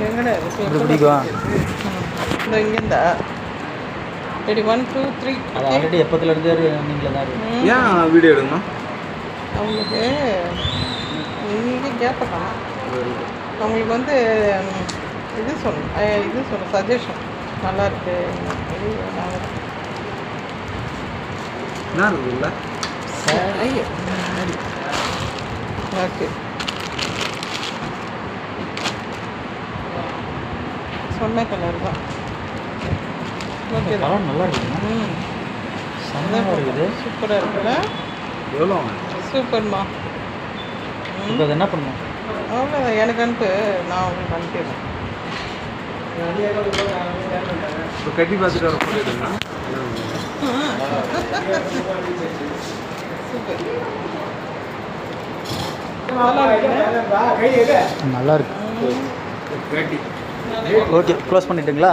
எங்கடா இப்படி பிடிக்கும். இந்த இங்கேருந்தா ரெடி 1 2 3 அது ஆல்ரெடி எப்போத்துலேருந்து நீங்களே தான் இருக்கு. ஏன் வீடியோ எடுக்கணும்? அவங்களுக்கு இங்கே கேட்பலாம். அவங்களுக்கு வந்து இது சொல்லணும் சஜஷன் நல்லா இருக்கு. என்ன இருக்குல்ல? ஐயோ ஓகே சொன்ன கலர் தான். ஓகே கலர் நல்லா இருக்குங்க. செம்மையாக இருக்குது. சூப்பராக இருக்குல்ல? எவ்வளோ? சூப்பர்மா. இப்போ அது என்ன பண்ணணும்? அவ்வளோதான், எனக்கு அனுப்பு, நான் உங்களுக்கு அனுப்பிடுறேன். இப்போ கட்டி பார்த்துட்டு வர போட்டுருங்க. சூப்பர் நல்லா இருக்கு. கட்டி ஓகே, க்ளோஸ் பண்ணிட்டுங்களா?